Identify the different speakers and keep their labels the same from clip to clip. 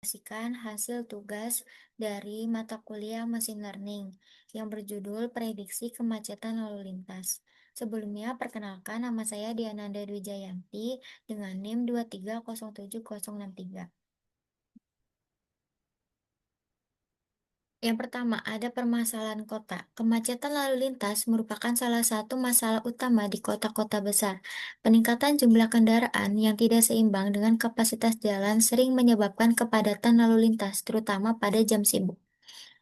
Speaker 1: Hasil tugas dari mata kuliah mesin learning yang berjudul Prediksi Kemacetan Lalu Lintas. Sebelumnya, perkenalkan nama saya Diananda Dwijayanti dengan NIM 2307063. Yang pertama, ada permasalahan kota. Kemacetan lalu lintas merupakan salah satu masalah utama di kota-kota besar. Peningkatan jumlah kendaraan yang tidak seimbang dengan kapasitas jalan sering menyebabkan kepadatan lalu lintas, terutama pada jam sibuk.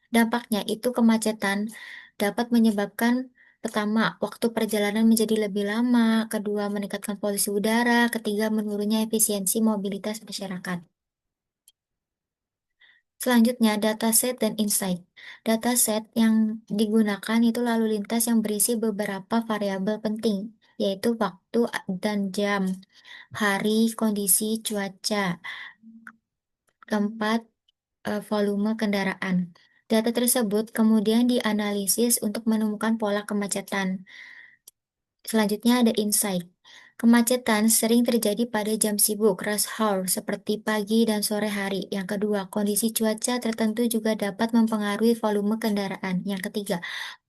Speaker 1: Dampaknya itu kemacetan dapat menyebabkan pertama, waktu perjalanan menjadi lebih lama, kedua, meningkatkan polusi udara, ketiga, menurunnya efisiensi mobilitas masyarakat. Selanjutnya, dataset dan insight. Dataset yang digunakan itu lalu lintas yang berisi beberapa variabel penting, yaitu waktu dan jam, hari, kondisi cuaca, keempat, volume kendaraan. Data tersebut kemudian dianalisis untuk menemukan pola kemacetan. Selanjutnya ada insight. Kemacetan sering terjadi pada jam sibuk rush hour seperti pagi dan sore hari. Yang kedua, kondisi cuaca tertentu juga dapat mempengaruhi volume kendaraan. Yang ketiga,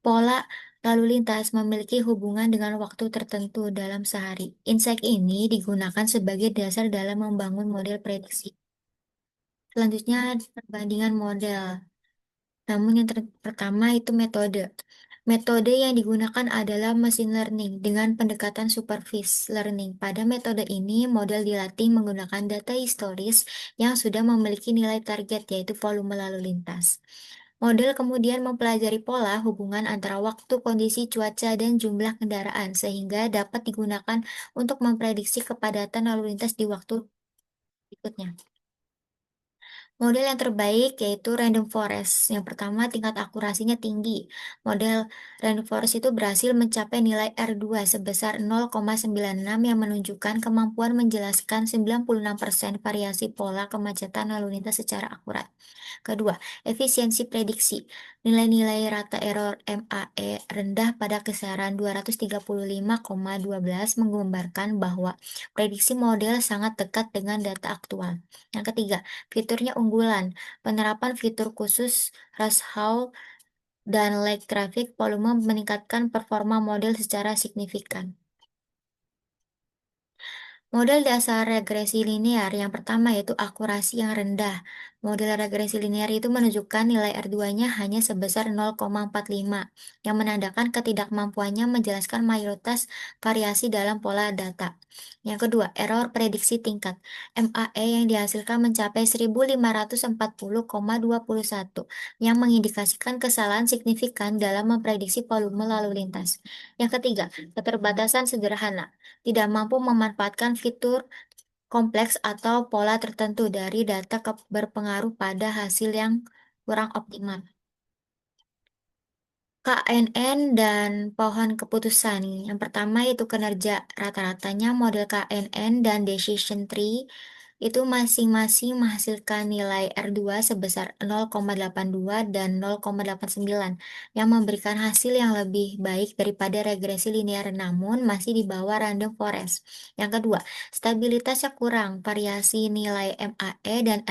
Speaker 1: pola lalu lintas memiliki hubungan dengan waktu tertentu dalam sehari. Insight ini digunakan sebagai dasar dalam membangun model prediksi. Selanjutnya, perbandingan model. Namun yang pertama itu metode. Metode yang digunakan adalah machine learning dengan pendekatan supervised learning. Pada metode ini, model dilatih menggunakan data historis yang sudah memiliki nilai target, yaitu volume lalu lintas. Model kemudian mempelajari pola hubungan antara waktu, kondisi cuaca, dan jumlah kendaraan, sehingga dapat digunakan untuk memprediksi kepadatan lalu lintas di waktu berikutnya. Model yang terbaik yaitu Random Forest. Yang pertama, tingkat akurasinya tinggi. Model Random Forest itu berhasil mencapai nilai R2 sebesar 0,96 yang menunjukkan kemampuan menjelaskan 96% variasi pola kemacetan lalu lintas secara akurat. Kedua, efisiensi prediksi. Nilai-nilai rata error MAE rendah pada kisaran 235,12 menggambarkan bahwa prediksi model sangat dekat dengan data aktual. Yang ketiga, fiturnya unggulan. Penerapan fitur khusus rush hour dan lag traffic volume meningkatkan performa model secara signifikan. Model dasar regresi linear yang pertama yaitu akurasi yang rendah. Model regresi linear itu menunjukkan nilai R2-nya hanya sebesar 0,45, yang menandakan ketidakmampuannya menjelaskan mayoritas variasi dalam pola data. Yang kedua, error prediksi tingkat. MAE yang dihasilkan mencapai 1540,21, yang mengindikasikan kesalahan signifikan dalam memprediksi volume lalu lintas. Yang ketiga, keterbatasan sederhana tidak mampu memanfaatkan fitur kompleks atau pola tertentu dari data berpengaruh pada hasil yang kurang optimal. KNN dan pohon keputusan. Yang pertama itu kinerja rata-ratanya model KNN dan decision tree itu masing-masing menghasilkan nilai R2 sebesar 0,82 dan 0,89 yang memberikan hasil yang lebih baik daripada regresi linear namun masih di bawah random forest. Yang kedua, stabilitasnya kurang. Variasi nilai MAE dan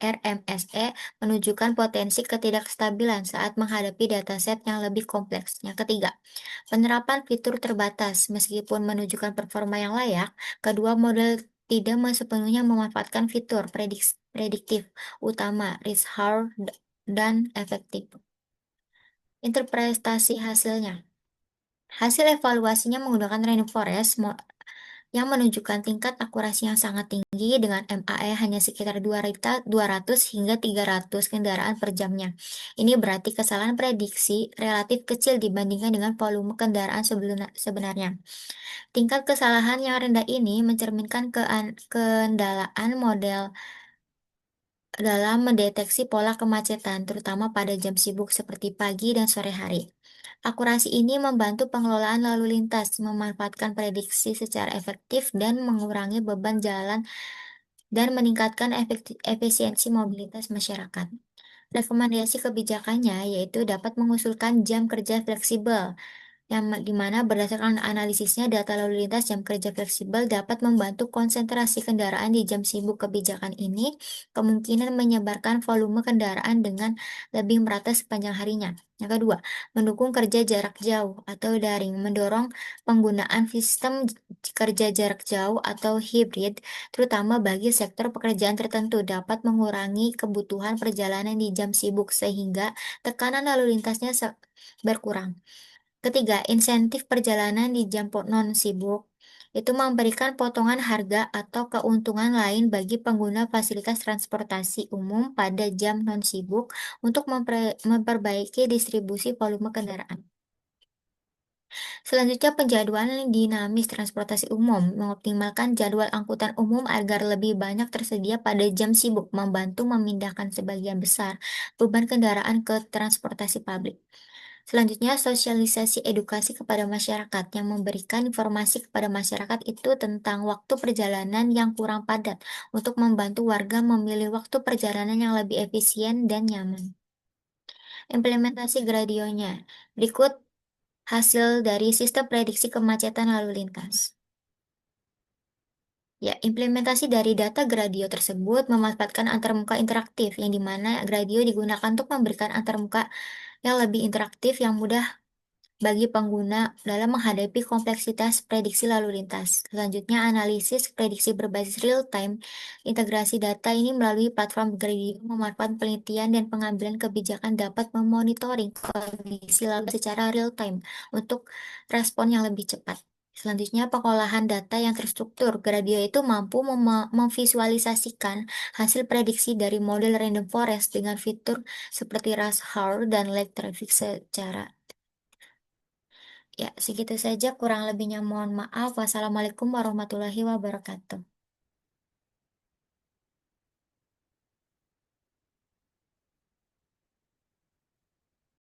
Speaker 1: RMSE menunjukkan potensi ketidakstabilan saat menghadapi dataset yang lebih kompleks. Yang ketiga, penerapan fitur terbatas. Meskipun menunjukkan performa yang layak, kedua model tidak sepenuhnya memanfaatkan fitur prediktif utama, risk reward, dan efektif. Interpretasi hasilnya. Hasil evaluasinya menggunakan random forest yang menunjukkan tingkat akurasi yang sangat tinggi dengan MAE hanya sekitar 200 hingga 300 kendaraan per jamnya. Ini berarti kesalahan prediksi relatif kecil dibandingkan dengan volume kendaraan sebenarnya. Tingkat kesalahan yang rendah ini mencerminkan kendalaan model dalam mendeteksi pola kemacetan, terutama pada jam sibuk seperti pagi dan sore hari. Akurasi ini membantu pengelolaan lalu lintas, memanfaatkan prediksi secara efektif, dan mengurangi beban jalan dan meningkatkan efisiensi mobilitas masyarakat. Rekomendasi kebijakannya yaitu dapat mengusulkan jam kerja fleksibel, di mana berdasarkan analisisnya data lalu lintas jam kerja fleksibel dapat membantu konsentrasi kendaraan di jam sibuk. Kebijakan ini kemungkinan menyebarkan volume kendaraan dengan lebih merata sepanjang harinya. Yang kedua, mendukung kerja jarak jauh atau daring, mendorong penggunaan sistem kerja jarak jauh atau hibrid, terutama bagi sektor pekerjaan tertentu, dapat mengurangi kebutuhan perjalanan di jam sibuk sehingga tekanan lalu lintasnya berkurang. Ketiga, insentif perjalanan di jam non-sibuk itu memberikan potongan harga atau keuntungan lain bagi pengguna fasilitas transportasi umum pada jam non-sibuk untuk memperbaiki distribusi volume kendaraan. Selanjutnya, penjadwalan dinamis transportasi umum mengoptimalkan jadwal angkutan umum agar lebih banyak tersedia pada jam sibuk, membantu memindahkan sebagian besar beban kendaraan ke transportasi publik. Selanjutnya, sosialisasi edukasi kepada masyarakat yang memberikan informasi kepada masyarakat itu tentang waktu perjalanan yang kurang padat untuk membantu warga memilih waktu perjalanan yang lebih efisien dan nyaman. Implementasi gradionya. Berikut hasil dari sistem prediksi kemacetan lalu lintas. Ya, implementasi dari data gradio tersebut memanfaatkan antarmuka interaktif, yang dimana gradio digunakan untuk memberikan antarmuka yang lebih interaktif yang mudah bagi pengguna dalam menghadapi kompleksitas prediksi lalu lintas. Selanjutnya, analisis prediksi berbasis real-time. Integrasi data ini melalui platform Gradio memanfaatkan penelitian dan pengambilan kebijakan dapat memonitoring kondisi lalu secara real-time untuk respon yang lebih cepat. Selanjutnya, pengolahan data yang terstruktur. Gradio itu mampu memvisualisasikan hasil prediksi dari model random forest dengan fitur seperti rush hour dan lag traffic secara. Ya, segitu saja kurang lebihnya mohon maaf. Wassalamualaikum warahmatullahi wabarakatuh.